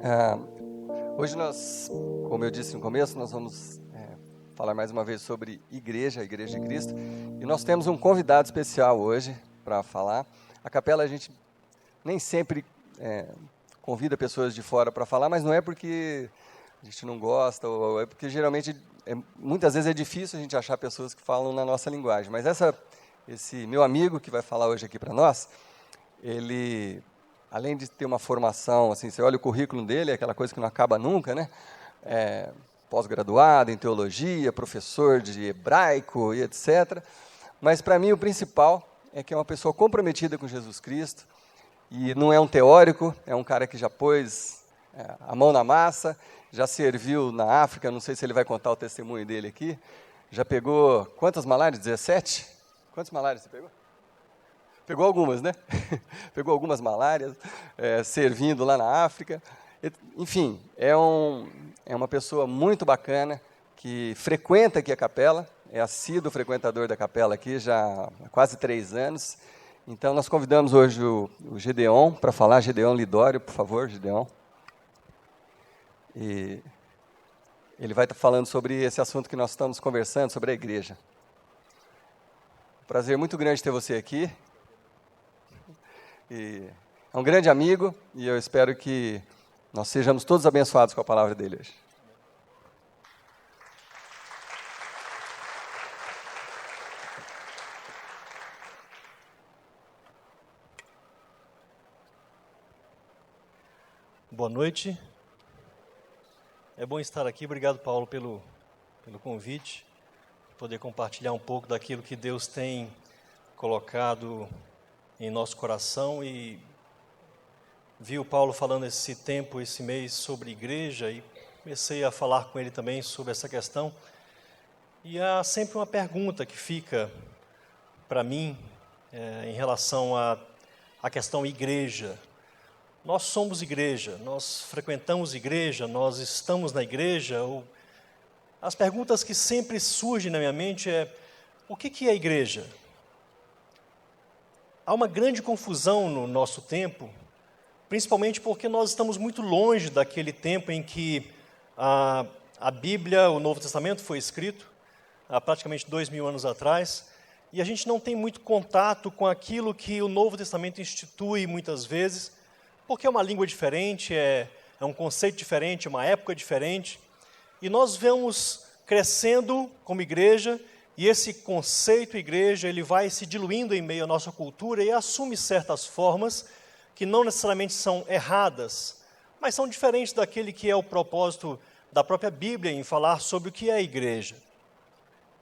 Ah, Hoje nós, como eu disse no começo, nós vamos falar mais uma vez sobre igreja, a Igreja de Cristo. E nós temos um convidado especial hoje para falar. A capela a gente nem sempre convida pessoas de fora para falar, mas não é porque a gente não gosta, ou é porque geralmente, muitas vezes é difícil a gente achar pessoas que falam na nossa linguagem. Mas esse meu amigo que vai falar hoje aqui para nós, ele, além de ter uma formação, assim, você olha o currículo dele, é aquela coisa que não acaba nunca, né? Pós-graduado em teologia, professor de hebraico e etc. Mas, para mim, o principal é que é uma pessoa comprometida com Jesus Cristo, e não é um teórico, é um cara que já pôs a mão na massa, já serviu na África, não sei se ele vai contar o testemunho dele aqui, já pegou, quantas malárias? 17? Quantas malárias você pegou? Pegou algumas, né? Pegou algumas malárias, servindo lá na África. Enfim, é uma pessoa muito bacana, que frequenta aqui a capela, é assíduo frequentador da capela aqui já há quase 3 anos. Então, nós convidamos hoje o Gedeon para falar. Gedeon Lidório, por favor, Gedeon. E ele vai estar falando sobre esse assunto que nós estamos conversando, sobre a igreja. Prazer muito grande ter você aqui. E é um grande amigo, e eu espero que nós sejamos todos abençoados com a palavra dele hoje. Boa noite. É bom estar aqui. Obrigado, Paulo, pelo convite. Poder compartilhar um pouco daquilo que Deus tem colocado em nosso coração. E vi o Paulo falando esse mês sobre igreja, e comecei a falar com ele também sobre essa questão. E há sempre uma pergunta que fica para mim em relação à questão igreja. Nós somos igreja, nós frequentamos igreja, nós estamos na igreja. As perguntas que sempre surgem na minha mente o que é igreja? Há uma grande confusão no nosso tempo, principalmente porque nós estamos muito longe daquele tempo em que a Bíblia, o Novo Testamento foi escrito, há praticamente 2000 anos atrás, e a gente não tem muito contato com aquilo que o Novo Testamento institui muitas vezes, porque é uma língua diferente, é um conceito diferente, uma época diferente. E nós vamos crescendo como igreja, e esse conceito igreja, ele vai se diluindo em meio à nossa cultura e assume certas formas que não necessariamente são erradas, mas são diferentes daquele que é o propósito da própria Bíblia em falar sobre o que é a igreja.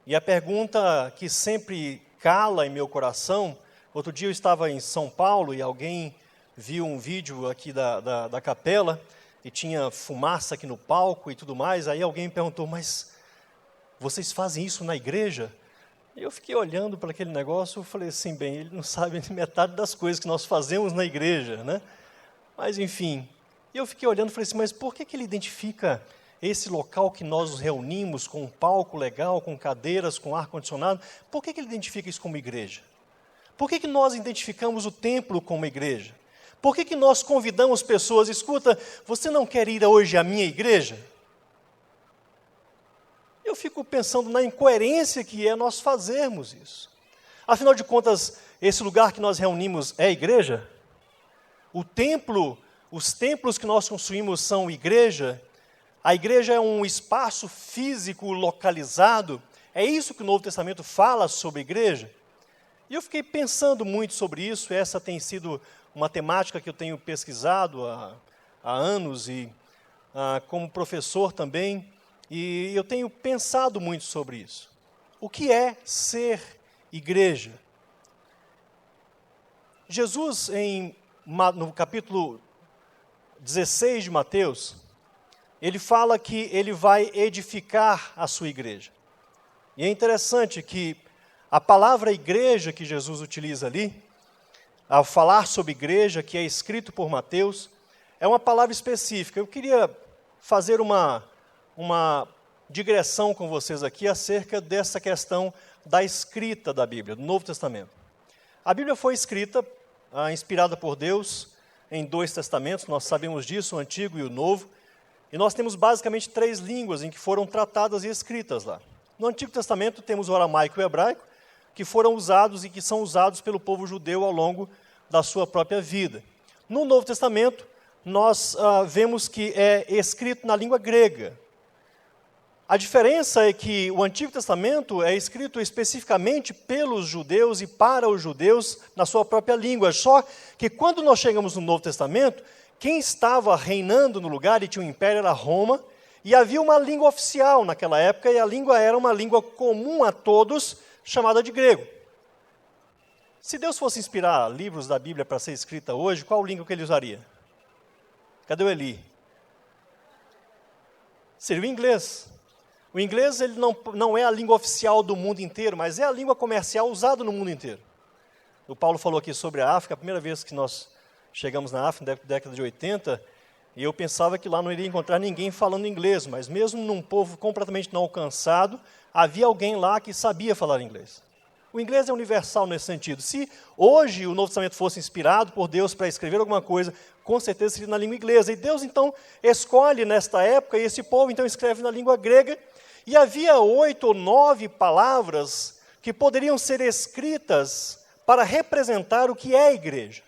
E a pergunta que sempre cala em meu coração, outro dia eu estava em São Paulo e alguém viu um vídeo aqui da capela, e tinha fumaça aqui no palco e tudo mais, aí alguém me perguntou, mas vocês fazem isso na igreja? E eu fiquei olhando para aquele negócio, eu falei assim, bem, ele não sabe metade das coisas que nós fazemos na igreja, né? Mas enfim, eu fiquei olhando e falei assim, mas por que ele identifica esse local que nós nos reunimos, com um palco legal, com cadeiras, com ar-condicionado, por que ele identifica isso como igreja? Por que nós identificamos o templo como igreja? Por que nós convidamos pessoas, escuta, você não quer ir hoje à minha igreja? Eu fico pensando na incoerência que é nós fazermos isso. Afinal de contas, esse lugar que nós reunimos é a igreja? O templo, os templos que nós construímos são igreja? A igreja é um espaço físico localizado? É isso que o Novo Testamento fala sobre a igreja? E eu fiquei pensando muito sobre isso, essa tem sido uma temática que eu tenho pesquisado há anos, e como professor também, e eu tenho pensado muito sobre isso. O que é ser igreja? Jesus, no capítulo 16 de Mateus, ele fala que ele vai edificar a sua igreja. E é interessante que a palavra igreja que Jesus utiliza ali, ao falar sobre igreja, que é escrito por Mateus, é uma palavra específica. Eu queria fazer uma digressão com vocês aqui acerca dessa questão da escrita da Bíblia, do Novo Testamento. A Bíblia foi escrita, inspirada por Deus, em 2 testamentos, nós sabemos disso, o Antigo e o Novo, e nós temos basicamente 3 línguas em que foram tratadas e escritas lá. No Antigo Testamento temos o aramaico e o hebraico, que foram usados e que são usados pelo povo judeu ao longo da sua própria vida. No Novo Testamento, nós vemos que é escrito na língua grega. A diferença é que o Antigo Testamento é escrito especificamente pelos judeus e para os judeus na sua própria língua. Só que quando nós chegamos no Novo Testamento, quem estava reinando no lugar e tinha um império era Roma, e havia uma língua oficial naquela época, e a língua era uma língua comum a todos, chamada de grego. Se Deus fosse inspirar livros da Bíblia para ser escrita hoje, qual língua que ele usaria? Cadê o Eli? Seria o inglês. O inglês ele não é a língua oficial do mundo inteiro, mas é a língua comercial usada no mundo inteiro. O Paulo falou aqui sobre a África, a primeira vez que nós chegamos na África, na década de 80, e eu pensava que lá não iria encontrar ninguém falando inglês, mas mesmo num povo completamente não alcançado, havia alguém lá que sabia falar inglês. O inglês é universal nesse sentido. Se hoje o Novo Testamento fosse inspirado por Deus para escrever alguma coisa, com certeza seria na língua inglesa. E Deus, então, escolhe nesta época, e esse povo, então, escreve na língua grega. E havia 8 ou 9 palavras que poderiam ser escritas para representar o que é a igreja.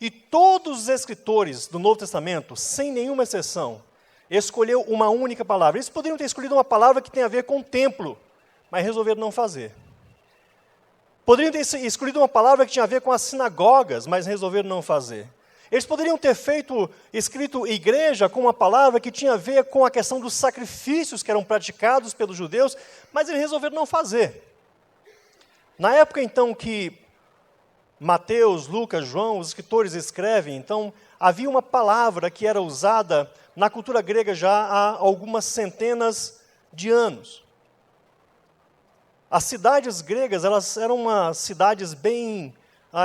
E todos os escritores do Novo Testamento, sem nenhuma exceção, escolheu uma única palavra. Eles poderiam ter escolhido uma palavra que tem a ver com o templo, mas resolveram não fazer. Poderiam ter escolhido uma palavra que tinha a ver com as sinagogas, mas resolveram não fazer. Eles poderiam ter escrito igreja com uma palavra que tinha a ver com a questão dos sacrifícios que eram praticados pelos judeus, mas eles resolveram não fazer. Na época, então, que Mateus, Lucas, João, os escritores escrevem, então, havia uma palavra que era usada na cultura grega já há algumas centenas de anos. As cidades gregas, elas eram cidades bem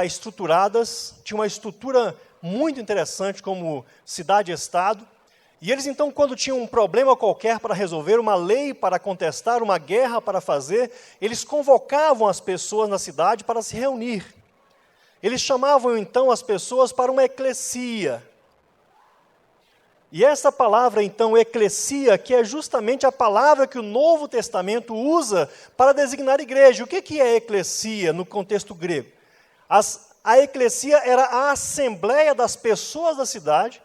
estruturadas, tinham uma estrutura muito interessante como cidade-estado, e eles então, quando tinham um problema qualquer para resolver, uma lei para contestar, uma guerra para fazer, eles convocavam as pessoas na cidade para se reunir. Eles chamavam então as pessoas para uma eclesia. E essa palavra, então, eclesia, que é justamente a palavra que o Novo Testamento usa para designar igreja. O que é eclesia no contexto grego? A eclesia era a assembleia das pessoas da cidade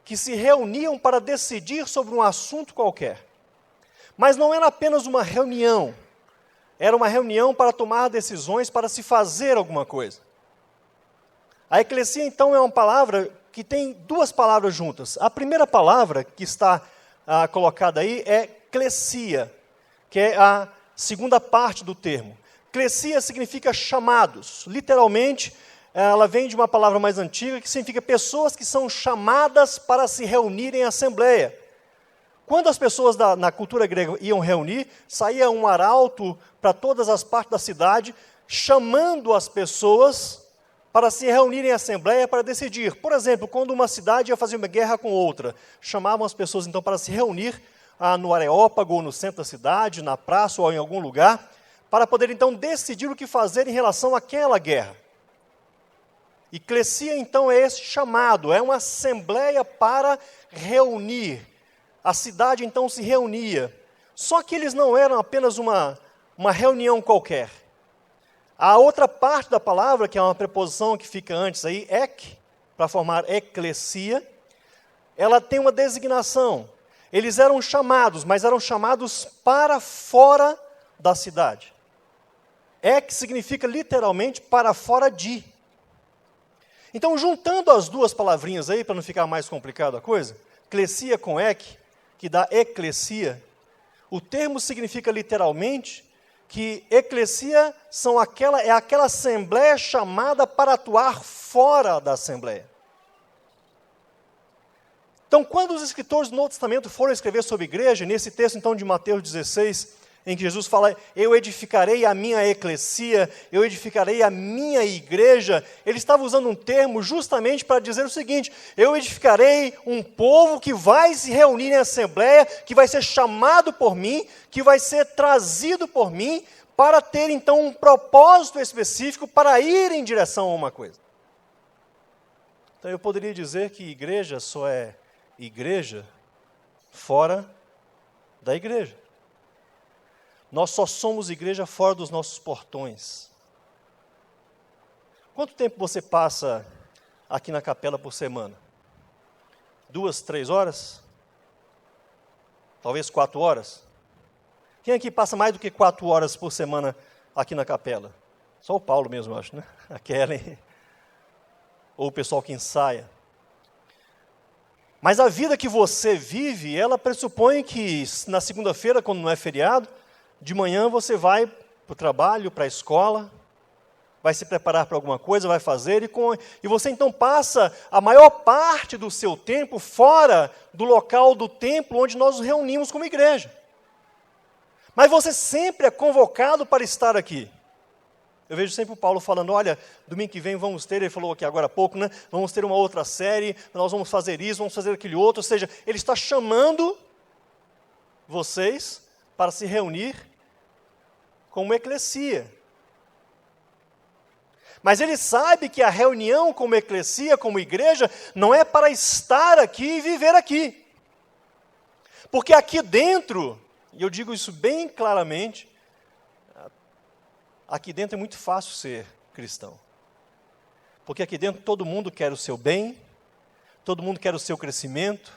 que se reuniam para decidir sobre um assunto qualquer. Mas não era apenas uma reunião. Era uma reunião para tomar decisões, para se fazer alguma coisa. A eclesia, então, é uma palavra que tem 2 palavras juntas. A primeira palavra que está colocada aí é klesia, que é a segunda parte do termo. Klesia significa chamados. Literalmente, ela vem de uma palavra mais antiga que significa pessoas que são chamadas para se reunirem em assembleia. Quando as pessoas na cultura grega iam reunir, saía um arauto para todas as partes da cidade, chamando as pessoas para se reunirem em assembleia para decidir. Por exemplo, quando uma cidade ia fazer uma guerra com outra, chamavam as pessoas então para se reunir no Areópago, ou no centro da cidade, na praça ou em algum lugar, para poder então decidir o que fazer em relação àquela guerra. Eclesia, então, é esse chamado, é uma assembleia para reunir. A cidade, então, se reunia. Só que eles não eram apenas uma reunião qualquer. A outra parte da palavra, que é uma preposição que fica antes aí, ek, para formar eclesia, ela tem uma designação. Eles eram chamados, mas eram chamados para fora da cidade. Ek significa literalmente para fora de. Então, juntando as 2 palavrinhas aí, para não ficar mais complicado a coisa, klesia com ek, que dá eclesia, o termo significa literalmente que eclesia é aquela assembleia chamada para atuar fora da assembleia. Então, quando os escritores do Novo Testamento foram escrever sobre igreja, nesse texto então de Mateus 16, em que Jesus fala, eu edificarei a minha eclesia, eu edificarei a minha igreja, ele estava usando um termo justamente para dizer o seguinte, eu edificarei um povo que vai se reunir em assembleia, que vai ser chamado por mim, que vai ser trazido por mim, para ter então um propósito específico para ir em direção a uma coisa. Então eu poderia dizer que igreja só é igreja fora da igreja. Nós só somos igreja fora dos nossos portões. Quanto tempo você passa aqui na capela por semana? 2, 3 horas? Talvez 4 horas? Quem aqui passa mais do que 4 horas por semana aqui na capela? Só o Paulo mesmo, eu acho, né? A Kellen. Ou o pessoal que ensaia. Mas a vida que você vive, ela pressupõe que na segunda-feira, quando não é feriado, de manhã você vai para o trabalho, para a escola, vai se preparar para alguma coisa, vai fazer, e você então passa a maior parte do seu tempo fora do local do templo onde nós nos reunimos como igreja. Mas você sempre é convocado para estar aqui. Eu vejo sempre o Paulo falando, olha, domingo que vem vamos ter, ele falou aqui agora há pouco, né? Vamos ter uma outra série, nós vamos fazer isso, vamos fazer aquele outro, ou seja, ele está chamando vocês para se reunir como eclesia. Mas ele sabe que a reunião como eclesia, como igreja, não é para estar aqui e viver aqui. Porque aqui dentro, e eu digo isso bem claramente, aqui dentro é muito fácil ser cristão. Porque aqui dentro todo mundo quer o seu bem, todo mundo quer o seu crescimento,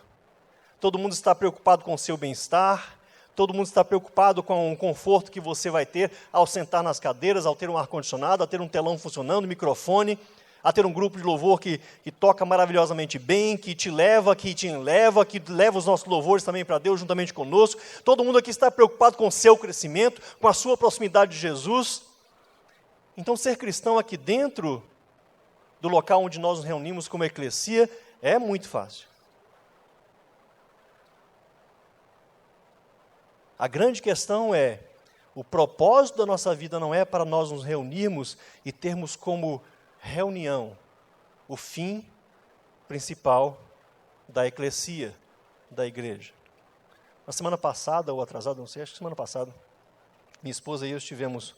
todo mundo está preocupado com o seu bem-estar, todo mundo está preocupado com o conforto que você vai ter ao sentar nas cadeiras, ao ter um ar-condicionado, a ter um telão funcionando, microfone, a ter um grupo de louvor que toca maravilhosamente bem, que te leva, que te enleva, que leva os nossos louvores também para Deus juntamente conosco. Todo mundo aqui está preocupado com o seu crescimento, com a sua proximidade de Jesus. Então, ser cristão aqui dentro do local onde nós nos reunimos como eclesia é muito fácil. A grande questão é, o propósito da nossa vida não é para nós nos reunirmos e termos como reunião o fim principal da eclesia, da igreja. Na semana passada, ou atrasada, não sei, acho que semana passada, minha esposa e eu estivemos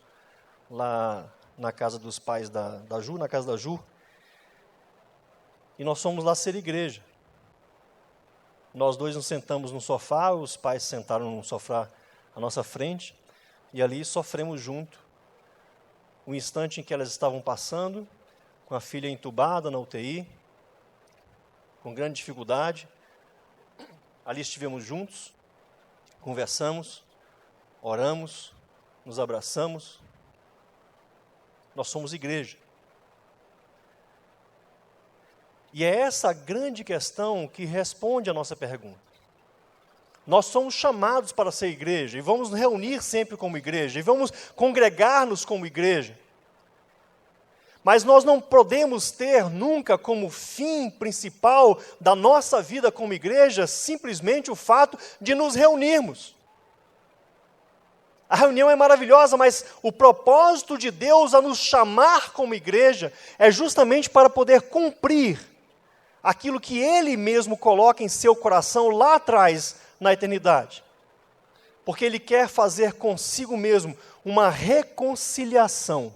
lá na casa dos pais da Ju, na casa da Ju, e nós fomos lá ser igreja. Nós dois nos sentamos no sofá, os pais sentaram no sofá à nossa frente, e ali sofremos junto o instante em que elas estavam passando, com a filha entubada na UTI, com grande dificuldade. Ali estivemos juntos, conversamos, oramos, nos abraçamos. Nós somos igreja. E é essa a grande questão que responde à nossa pergunta. Nós somos chamados para ser igreja, e vamos nos reunir sempre como igreja, e vamos congregar-nos como igreja. Mas nós não podemos ter nunca como fim principal da nossa vida como igreja simplesmente o fato de nos reunirmos. A reunião é maravilhosa, mas o propósito de Deus a nos chamar como igreja é justamente para poder cumprir aquilo que Ele mesmo coloca em seu coração lá atrás, na eternidade. Porque Ele quer fazer consigo mesmo uma reconciliação.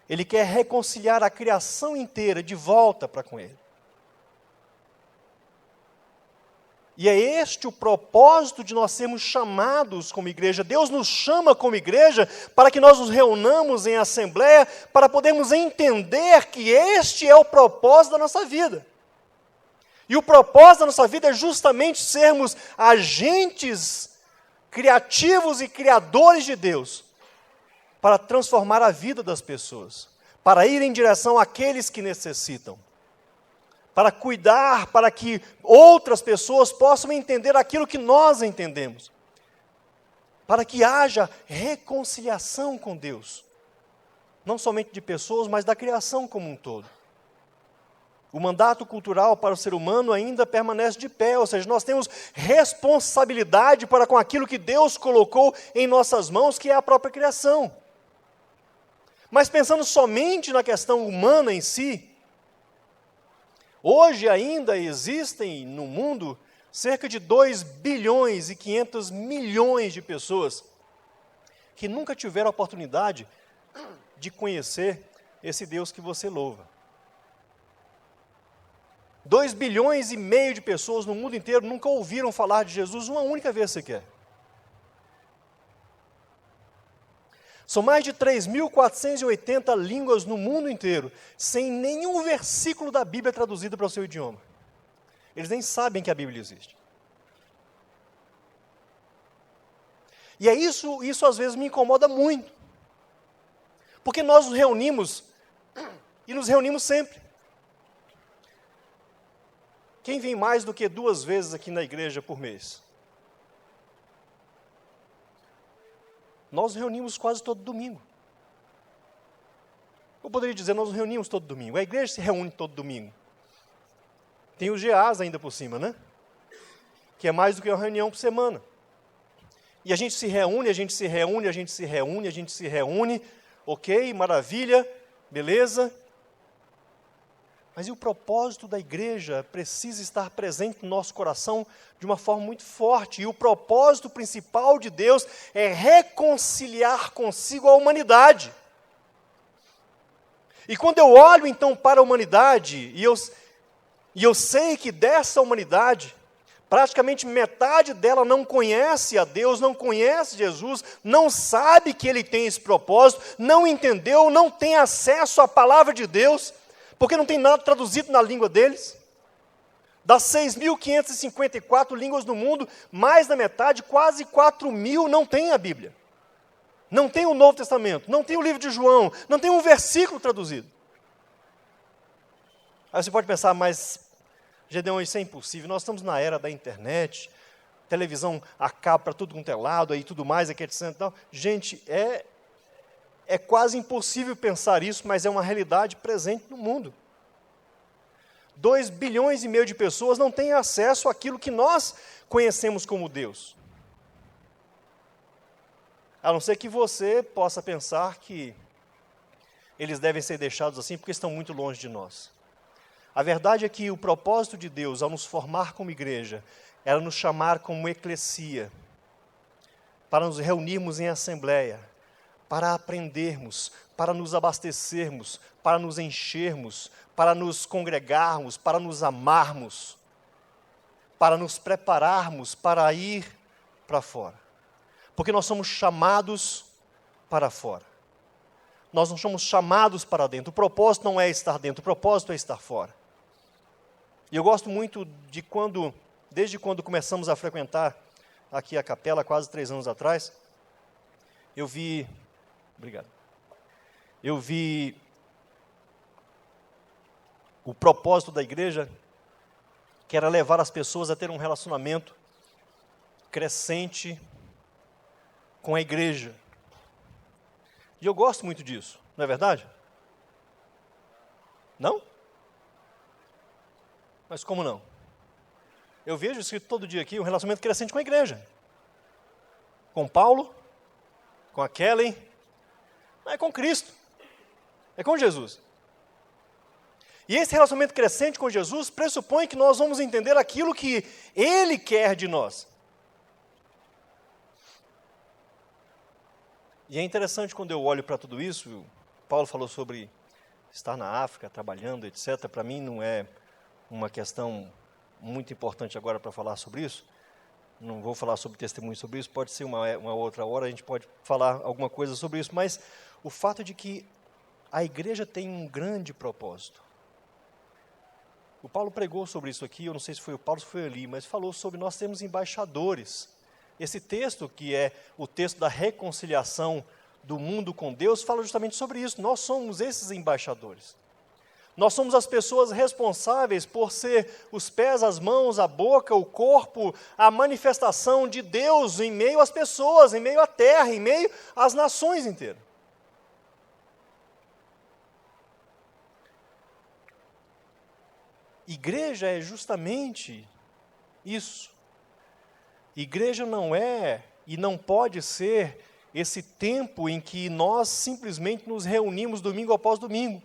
Ele quer reconciliar a criação inteira de volta para com Ele. E é este o propósito de nós sermos chamados como igreja. Deus nos chama como igreja para que nós nos reunamos em assembleia, para podermos entender que este é o propósito da nossa vida. E o propósito da nossa vida é justamente sermos agentes criativos e criadores de Deus, para transformar a vida das pessoas, para ir em direção àqueles que necessitam, para cuidar, para que outras pessoas possam entender aquilo que nós entendemos, para que haja reconciliação com Deus, não somente de pessoas, mas da criação como um todo. O mandato cultural para o ser humano ainda permanece de pé, ou seja, nós temos responsabilidade para com aquilo que Deus colocou em nossas mãos, que é a própria criação. Mas pensando somente na questão humana em si, hoje ainda existem no mundo cerca de 2 bilhões e 500 milhões de pessoas que nunca tiveram a oportunidade de conhecer esse Deus que você louva. 2,5 bilhões de pessoas no mundo inteiro nunca ouviram falar de Jesus uma única vez sequer. São mais de 3.480 línguas no mundo inteiro, sem nenhum versículo da Bíblia traduzido para o seu idioma. Eles nem sabem que a Bíblia existe. E é isso às vezes me incomoda muito. Porque nós nos reunimos, e nos reunimos sempre. Quem vem mais do que 2 vezes aqui na igreja por mês? Nós nos reunimos quase todo domingo. Eu poderia dizer, nós nos reunimos todo domingo. A igreja se reúne todo domingo. Tem os GAs ainda por cima, né? Que é mais do que uma reunião por semana. E a gente se reúne, a gente se reúne, a gente se reúne, a gente se reúne. Ok, maravilha, beleza. Mas e o propósito da igreja precisa estar presente no nosso coração de uma forma muito forte. E o propósito principal de Deus é reconciliar consigo a humanidade. E quando eu olho então para a humanidade, e eu sei que dessa humanidade, praticamente metade dela não conhece a Deus, não conhece Jesus, não sabe que Ele tem esse propósito, não entendeu, não tem acesso à palavra de Deus, porque não tem nada traduzido na língua deles. Das 6.554 línguas no mundo, mais da metade, quase 4.000, não tem a Bíblia. Não tem o Novo Testamento, não tem o livro de João, não tem um versículo traduzido. Aí você pode pensar, mas, Gedeão, isso é impossível, nós estamos na era da internet, televisão a cabo para tudo quanto é lado, aí tudo mais, aqui, etc. Então, gente, é quase impossível pensar isso, mas é uma realidade presente no mundo. 2,5 bilhões de pessoas não têm acesso àquilo que nós conhecemos como Deus. A não ser que você possa pensar que eles devem ser deixados assim porque estão muito longe de nós. A verdade é que o propósito de Deus, ao nos formar como igreja, era nos chamar como eclesia, para nos reunirmos em assembleia, para aprendermos, para nos abastecermos, para nos enchermos, para nos congregarmos, para nos amarmos, para nos prepararmos para ir para fora. Porque nós somos chamados para fora. Nós não somos chamados para dentro. O propósito não é estar dentro, o propósito é estar fora. E eu gosto muito de desde quando começamos a frequentar aqui a capela, quase 3 anos atrás, eu vi o propósito da igreja, que era levar as pessoas a ter um relacionamento crescente com a igreja. E eu gosto muito disso, não é verdade? Não? Mas como não? Eu vejo escrito todo dia aqui um relacionamento crescente com a igreja. Com Paulo, com a Kelly, não é com Cristo, é com Jesus. E esse relacionamento crescente com Jesus pressupõe que nós vamos entender aquilo que Ele quer de nós. E é interessante quando eu olho para tudo isso, Paulo falou sobre estar na África, trabalhando, etc. Para mim não é uma questão muito importante agora para falar sobre isso. Não vou falar sobre testemunho sobre isso, pode ser uma outra hora, a gente pode falar alguma coisa sobre isso, mas o fato de que a igreja tem um grande propósito. O Paulo pregou sobre isso aqui, eu não sei se foi o Paulo ou se foi ali, mas falou sobre nós termos embaixadores. Esse texto, que é o texto da reconciliação do mundo com Deus, fala justamente sobre isso. Nós somos esses embaixadores. Nós somos as pessoas responsáveis por ser os pés, as mãos, a boca, o corpo, a manifestação de Deus em meio às pessoas, em meio à terra, em meio às nações inteiras. Igreja é justamente isso. Igreja não é e não pode ser esse tempo em que nós simplesmente nos reunimos domingo após domingo.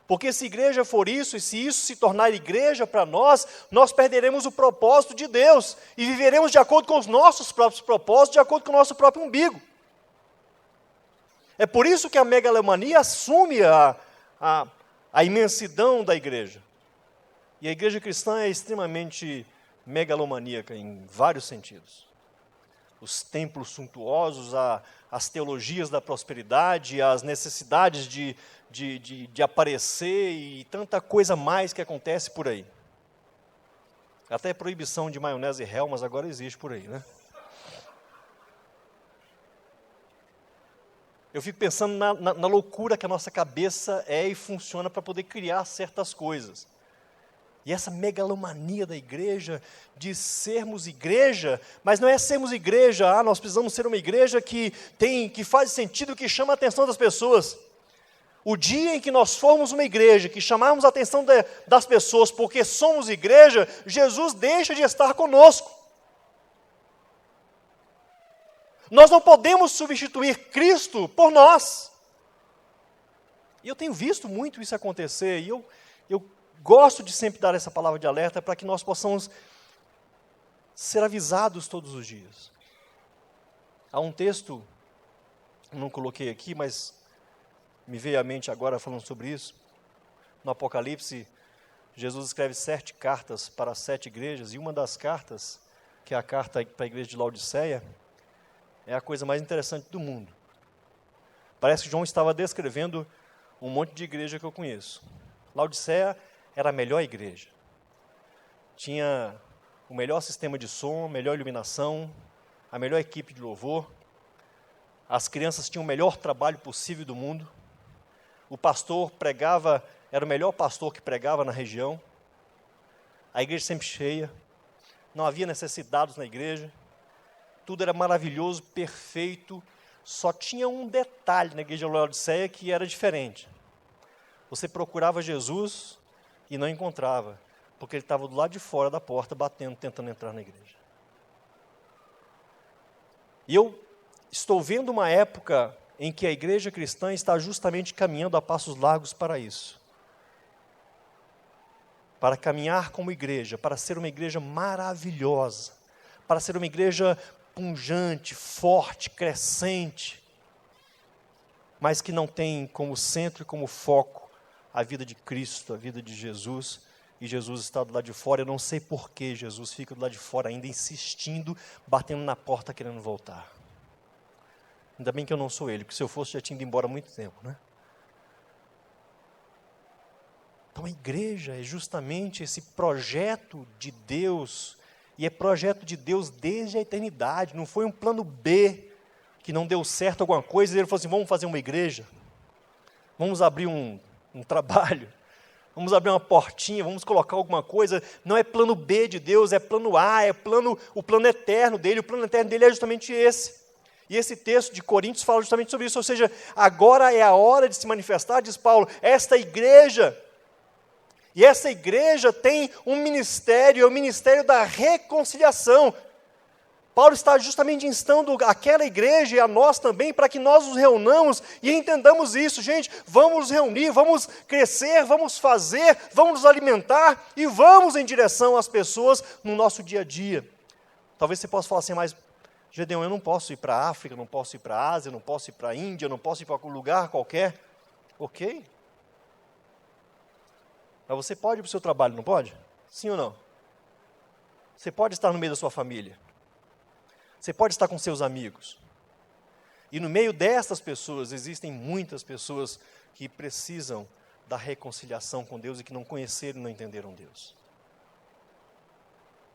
Porque se igreja for isso, e se isso se tornar igreja para nós, nós perderemos o propósito de Deus e viveremos de acordo com os nossos próprios propósitos, de acordo com o nosso próprio umbigo. É por isso que a megalomania assume a imensidão da igreja. E a igreja cristã é extremamente megalomaníaca em vários sentidos. Os templos suntuosos, as teologias da prosperidade, as necessidades de aparecer e tanta coisa mais que acontece por aí. Até proibição de maionese e Hellmann's agora existe por aí, né? Eu fico pensando na loucura que a nossa cabeça é e funciona para poder criar certas coisas. E essa megalomania da igreja, de sermos igreja, mas não é sermos igreja, nós precisamos ser uma igreja que faz sentido, que chama a atenção das pessoas. O dia em que nós formos uma igreja, que chamarmos a atenção das pessoas porque somos igreja, Jesus deixa de estar conosco. Nós não podemos substituir Cristo por nós. E eu tenho visto muito isso acontecer, e eu gosto de sempre dar essa palavra de alerta para que nós possamos ser avisados todos os dias. Há um texto, não coloquei aqui, mas me veio à mente agora falando sobre isso. No Apocalipse, Jesus escreve 7 cartas para 7 igrejas, e uma das cartas, que é a carta para a igreja de Laodiceia, é a coisa mais interessante do mundo. Parece que João estava descrevendo um monte de igreja que eu conheço. Laodiceia era a melhor igreja. Tinha o melhor sistema de som, a melhor iluminação, a melhor equipe de louvor. As crianças tinham o melhor trabalho possível do mundo. O pastor pregava, era o melhor pastor que pregava na região. A igreja sempre cheia. Não havia necessitados na igreja. Tudo era maravilhoso, perfeito. Só tinha um detalhe na igreja de Laodiceia que era diferente. Você procurava Jesus e não encontrava, porque ele estava do lado de fora da porta, batendo, tentando entrar na igreja. E eu estou vendo uma época em que a igreja cristã está justamente caminhando a passos largos para isso. Para caminhar como igreja, para ser uma igreja maravilhosa, para ser uma igreja pungente, forte, crescente, mas que não tem como centro e como foco a vida de Cristo, a vida de Jesus, e Jesus está do lado de fora. Eu não sei por que Jesus fica do lado de fora ainda insistindo, batendo na porta, querendo voltar. Ainda bem que eu não sou ele, porque se eu fosse já tinha ido embora há muito tempo, né? Então a igreja é justamente esse projeto de Deus, e é projeto de Deus desde a eternidade. Não foi um plano B, que não deu certo alguma coisa, e ele falou assim, vamos fazer uma igreja, vamos abrir um trabalho, vamos abrir uma portinha, vamos colocar alguma coisa. Não é plano B de Deus, é plano A, é o plano eterno dele. O plano eterno dele é justamente esse. E esse texto de Coríntios fala justamente sobre isso, ou seja, agora é a hora de se manifestar, diz Paulo, esta igreja. E essa igreja tem um ministério, é o ministério da reconciliação. Paulo está justamente instando aquela igreja e a nós também, para que nós nos reunamos e entendamos isso. Gente, vamos nos reunir, vamos crescer, vamos fazer, vamos nos alimentar e vamos em direção às pessoas no nosso dia a dia. Talvez você possa falar assim, mas Gedeon, eu não posso ir para a África, não posso ir para a Ásia, não posso ir para a Índia, não posso ir para algum lugar qualquer. Ok. Mas você pode ir para o seu trabalho, não pode? Sim ou não? Você pode estar no meio da sua família. Você pode estar com seus amigos. E no meio destas pessoas, existem muitas pessoas que precisam da reconciliação com Deus e que não conheceram e não entenderam Deus.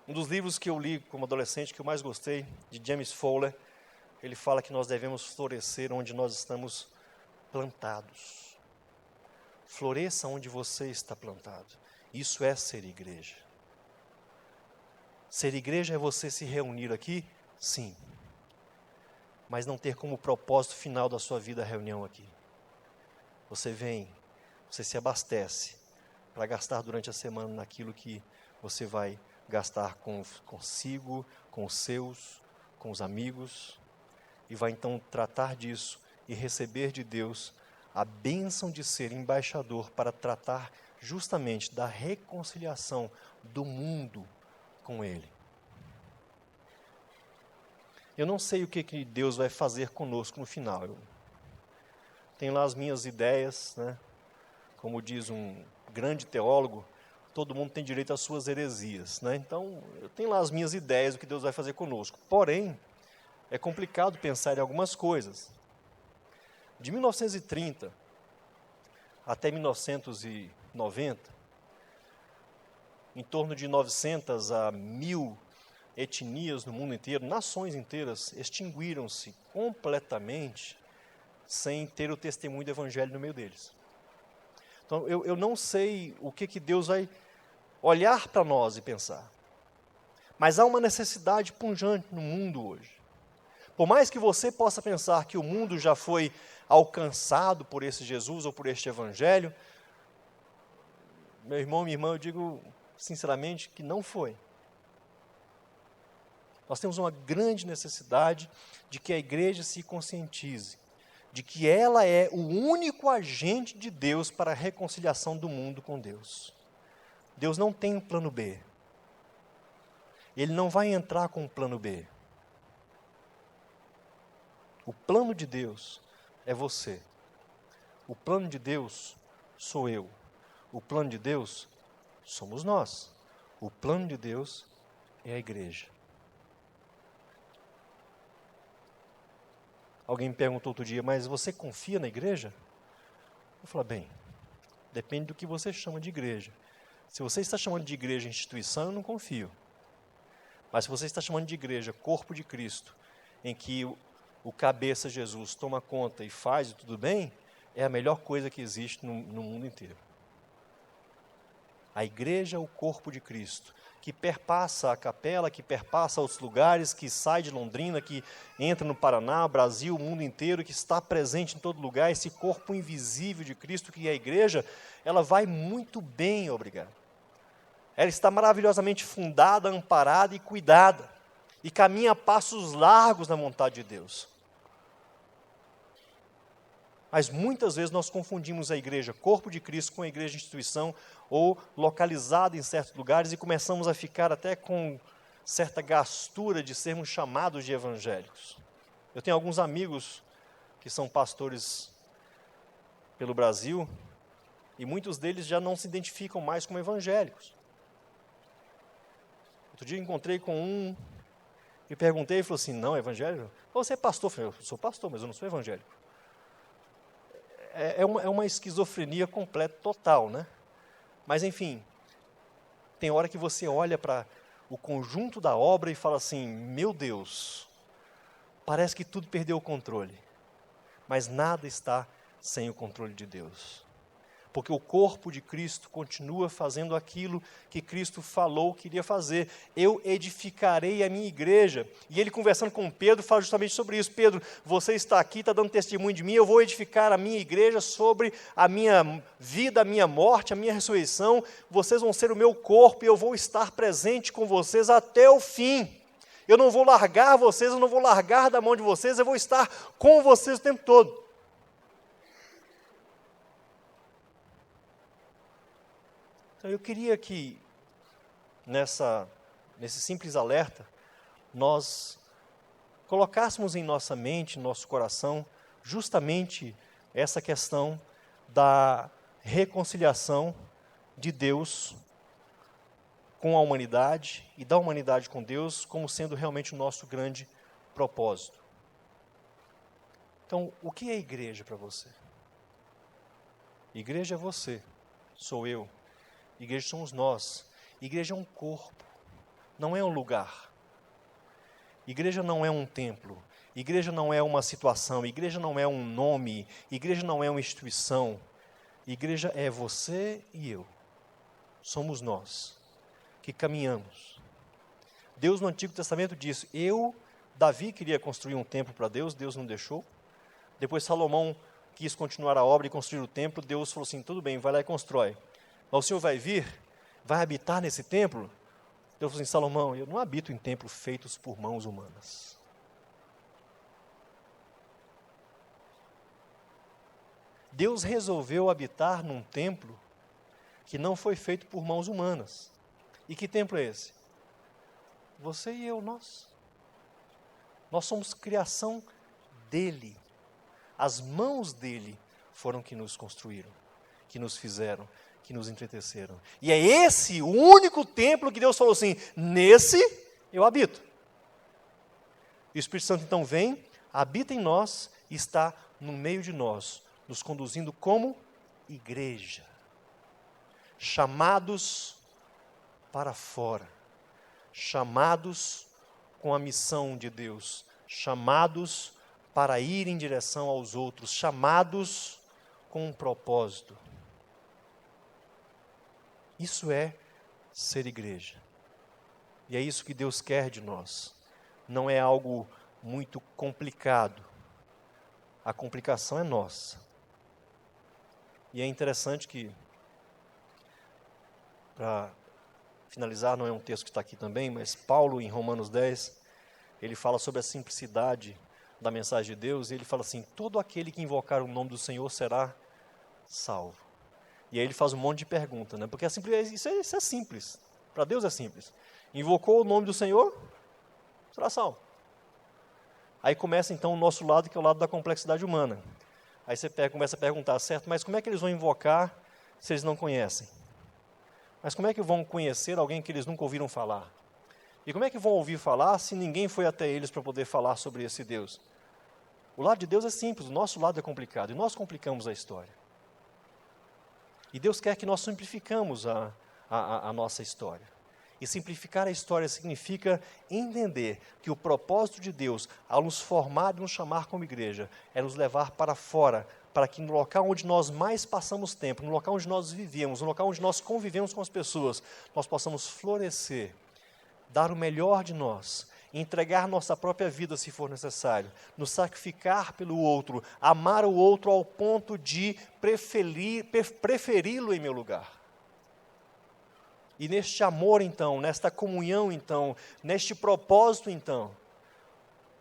Um dos livros que eu li como adolescente, que eu mais gostei, de James Fowler, ele fala que nós devemos florescer onde nós estamos plantados. Floresça onde você está plantado. Isso é ser igreja. Ser igreja é você se reunir aqui? Sim, mas não ter como propósito final da sua vida a reunião aqui. Você vem, você se abastece para gastar durante a semana naquilo que você vai gastar consigo, com os seus, com os amigos, e vai então tratar disso e receber de Deus a bênção de ser embaixador para tratar justamente da reconciliação do mundo com Ele. Eu não sei o que Deus vai fazer conosco no final. Eu tenho lá as minhas ideias, né? Como diz um grande teólogo, todo mundo tem direito às suas heresias, né? Então, eu tenho lá as minhas ideias do que Deus vai fazer conosco. Porém, é complicado pensar em algumas coisas. De 1930 até 1990, em torno de 900 a 1000 etnias no mundo inteiro, nações inteiras, extinguiram-se completamente sem ter o testemunho do Evangelho no meio deles. Então, eu não sei o que Deus vai olhar para nós e pensar. Mas há uma necessidade pungente no mundo hoje. Por mais que você possa pensar que o mundo já foi alcançado por esse Jesus ou por este Evangelho, meu irmão, minha irmã, eu digo sinceramente que não foi. Nós temos uma grande necessidade de que a igreja se conscientize de que ela é o único agente de Deus para a reconciliação do mundo com Deus. Deus não tem um plano B. Ele não vai entrar com um plano B. O plano de Deus é você. O plano de Deus sou eu. O plano de Deus somos nós. O plano de Deus é a igreja. Alguém me perguntou outro dia, mas você confia na igreja? Eu falo, bem, depende do que você chama de igreja. Se você está chamando de igreja instituição, eu não confio. Mas se você está chamando de igreja corpo de Cristo, em que o cabeça Jesus toma conta e faz tudo bem, é a melhor coisa que existe no mundo inteiro. A igreja é o corpo de Cristo, que perpassa a capela, que perpassa outros lugares, que sai de Londrina, que entra no Paraná, Brasil, o mundo inteiro, que está presente em todo lugar, esse corpo invisível de Cristo, que é a igreja, ela vai muito bem, obrigado. Ela está maravilhosamente fundada, amparada e cuidada, e caminha a passos largos na vontade de Deus. Mas muitas vezes nós confundimos a igreja corpo de Cristo com a igreja instituição ou localizada em certos lugares e começamos a ficar até com certa gastura de sermos chamados de evangélicos. Eu tenho alguns amigos que são pastores pelo Brasil e muitos deles já não se identificam mais como evangélicos. Outro dia eu encontrei com um e perguntei, ele falou assim, não, evangélico? Você é pastor? Eu falei, eu sou pastor, mas eu não sou evangélico. É uma esquizofrenia completa, total, né? Mas, enfim, tem hora que você olha para o conjunto da obra e fala assim, meu Deus, parece que tudo perdeu o controle. Mas nada está sem o controle de Deus. Porque o corpo de Cristo continua fazendo aquilo que Cristo falou que iria fazer. Eu edificarei a minha igreja. E ele conversando com Pedro, fala justamente sobre isso. Pedro, você está aqui, está dando testemunho de mim, eu vou edificar a minha igreja sobre a minha vida, a minha morte, a minha ressurreição. Vocês vão ser o meu corpo e eu vou estar presente com vocês até o fim. Eu não vou largar vocês, eu não vou largar da mão de vocês, eu vou estar com vocês o tempo todo. Eu queria que, nesse simples alerta, nós colocássemos em nossa mente, nosso coração, justamente essa questão da reconciliação de Deus com a humanidade e da humanidade com Deus como sendo realmente o nosso grande propósito. Então, o que é igreja para você? Igreja é você, sou eu. Igreja somos nós. Igreja é um corpo, não é um lugar. Igreja não é um templo. Igreja não é uma situação. Igreja não é um nome. Igreja não é uma instituição. Igreja é você e eu. Somos nós que caminhamos. Deus no Antigo Testamento diz, Davi queria construir um templo para Deus, Deus não deixou. Depois Salomão quis continuar a obra e construir o templo, Deus falou assim, tudo bem, vai lá e constrói. Mas o Senhor vai vir, vai habitar nesse templo? Deus falou assim, Salomão, eu não habito em templos feitos por mãos humanas. Deus resolveu habitar num templo que não foi feito por mãos humanas. E que templo é esse? Você e eu, nós. Nós somos criação dele. As mãos dele foram que nos construíram, que nos fizeram, que nos entreteceram. E é esse o único templo que Deus falou assim: nesse eu habito. E o Espírito Santo então vem, habita em nós e está no meio de nós, nos conduzindo como igreja, chamados para fora, chamados com a missão de Deus, chamados para ir em direção aos outros, chamados com um propósito. Isso é ser igreja. E é isso que Deus quer de nós. Não é algo muito complicado. A complicação é nossa. E é interessante que, para finalizar, não é um texto que está aqui também, mas Paulo, em Romanos 10, ele fala sobre a simplicidade da mensagem de Deus, e ele fala assim: todo aquele que invocar o nome do Senhor será salvo. E aí ele faz um monte de perguntas, né? Porque isso é simples. Para Deus é simples. Invocou o nome do Senhor, será salvo. Aí começa então o nosso lado, que é o lado da complexidade humana. Aí você começa a perguntar, certo, mas como é que eles vão invocar se eles não conhecem? Mas como é que vão conhecer alguém que eles nunca ouviram falar? E como é que vão ouvir falar se ninguém foi até eles para poder falar sobre esse Deus? O lado de Deus é simples, o nosso lado é complicado, e nós complicamos a história. E Deus quer que nós simplificamos a nossa história. E simplificar a história significa entender que o propósito de Deus, ao nos formar e nos chamar como igreja, é nos levar para fora, para que no local onde nós mais passamos tempo, no local onde nós vivemos, no local onde nós convivemos com as pessoas, nós possamos florescer, dar o melhor de nós, entregar nossa própria vida se for necessário, nos sacrificar pelo outro, amar o outro ao ponto de preferi-lo em meu lugar. E neste amor, então, nesta comunhão, então, neste propósito, então,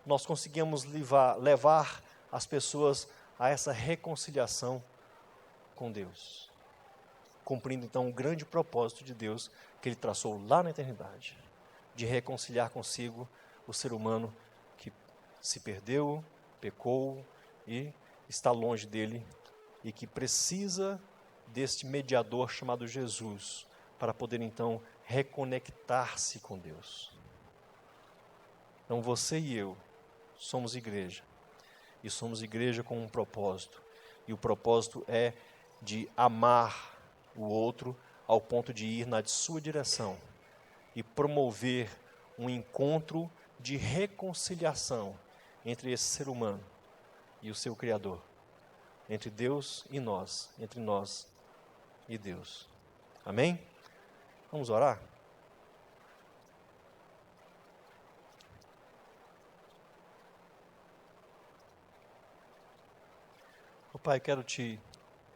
nós conseguimos levar as pessoas a essa reconciliação com Deus, cumprindo, então, o grande propósito de Deus que Ele traçou lá na eternidade, de reconciliar consigo o ser humano que se perdeu, pecou e está longe dele e que precisa deste mediador chamado Jesus, para poder, então, reconectar-se com Deus. Então, você e eu somos igreja. E somos igreja com um propósito. E o propósito é de amar o outro ao ponto de ir na sua direção e promover um encontro de reconciliação entre esse ser humano e o seu Criador. Entre Deus e nós. Entre nós e Deus. Amém? Vamos orar? Pai, quero te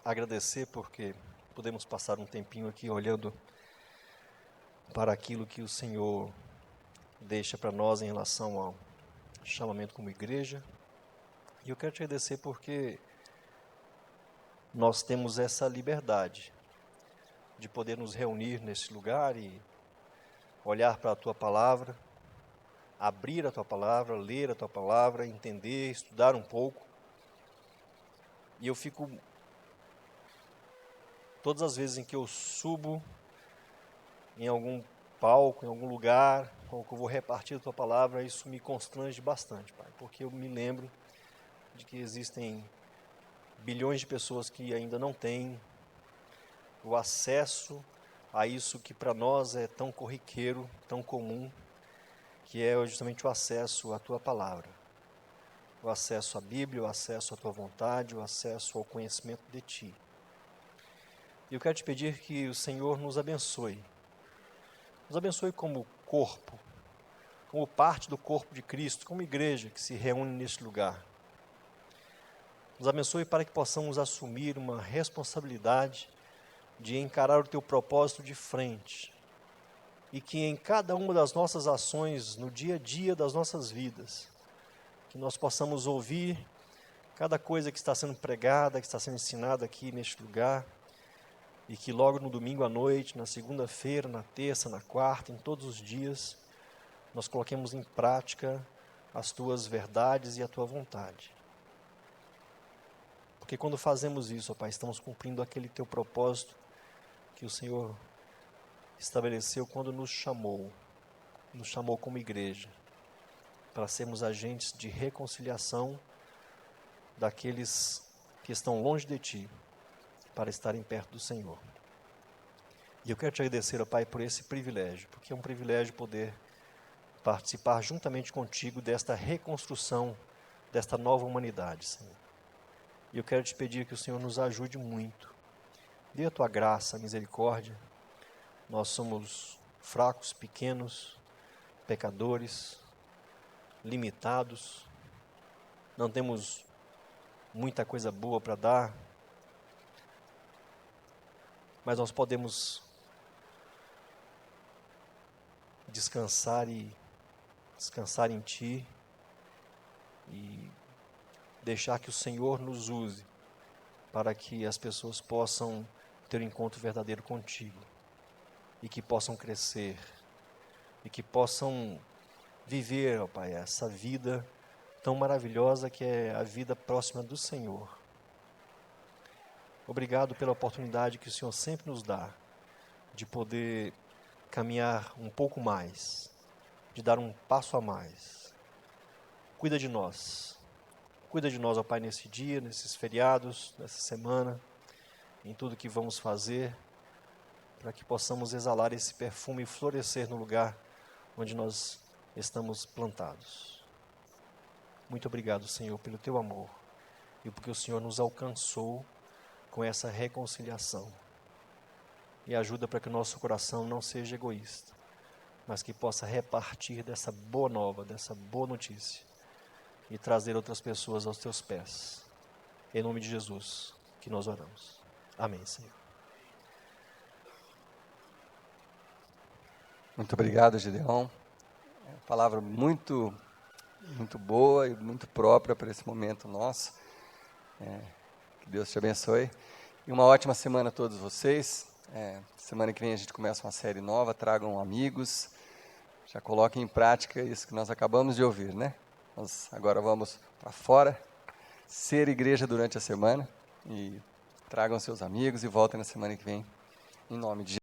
agradecer porque podemos passar um tempinho aqui olhando para aquilo que o Senhor deixa para nós em relação ao chamamento como igreja. E eu quero te agradecer porque nós temos essa liberdade de poder nos reunir nesse lugar e olhar para a Tua Palavra, abrir a Tua Palavra, ler a Tua Palavra, entender, estudar um pouco. E eu fico, todas as vezes em que eu subo em algum palco, em algum lugar, ou que eu vou repartir a Tua Palavra, isso me constrange bastante, Pai, porque eu me lembro de que existem bilhões de pessoas que ainda não têm o acesso a isso que para nós é tão corriqueiro, tão comum, que é justamente o acesso à Tua Palavra, o acesso à Bíblia, o acesso à Tua vontade, o acesso ao conhecimento de Ti. E eu quero te pedir que o Senhor nos abençoe como corpo, como parte do corpo de Cristo, como igreja que se reúne neste lugar. Nos abençoe para que possamos assumir uma responsabilidade de encarar o Teu propósito de frente e que em cada uma das nossas ações, no dia a dia das nossas vidas, que nós possamos ouvir cada coisa que está sendo pregada, que está sendo ensinada aqui neste lugar e que logo no domingo à noite, na segunda-feira, na terça, na quarta, em todos os dias, nós coloquemos em prática as Tuas verdades e a Tua vontade. Porque quando fazemos isso, ó Pai, estamos cumprindo aquele Teu propósito que o Senhor estabeleceu quando nos chamou como igreja, para sermos agentes de reconciliação daqueles que estão longe de Ti, para estarem perto do Senhor. E eu quero te agradecer, ó Pai, por esse privilégio, porque é um privilégio poder participar juntamente contigo desta reconstrução, desta nova humanidade, Senhor. E eu quero te pedir que o Senhor nos ajude muito. Dê a Tua graça, a misericórdia. Nós somos fracos, pequenos, pecadores, limitados, não temos muita coisa boa para dar, mas nós podemos descansar em Ti e deixar que o Senhor nos use para que as pessoas possam ter um encontro verdadeiro contigo e que possam crescer e que possam viver, ó Pai, essa vida tão maravilhosa que é a vida próxima do Senhor. Obrigado pela oportunidade que o Senhor sempre nos dá de poder caminhar um pouco mais, de dar um passo a mais. Cuida de nós, ó Pai, nesse dia, nesses feriados, nessa semana, em tudo que vamos fazer, para que possamos exalar esse perfume e florescer no lugar onde nós estamos plantados. Muito obrigado, Senhor, pelo Teu amor e porque o Senhor nos alcançou com essa reconciliação. E ajuda para que o nosso coração não seja egoísta, mas que possa repartir dessa boa nova, dessa boa notícia e trazer outras pessoas aos Teus pés. Em nome de Jesus que nós oramos. Amém, Senhor. Muito obrigado, Gideão. É uma palavra muito boa e muito própria para esse momento nosso. Que Deus te abençoe. E uma ótima semana a todos vocês. Semana que vem a gente começa uma série nova, tragam amigos, já coloquem em prática isso que nós acabamos de ouvir, né? Nós agora vamos para fora, ser igreja durante a semana, e tragam seus amigos e voltem na semana que vem, em nome de Jesus.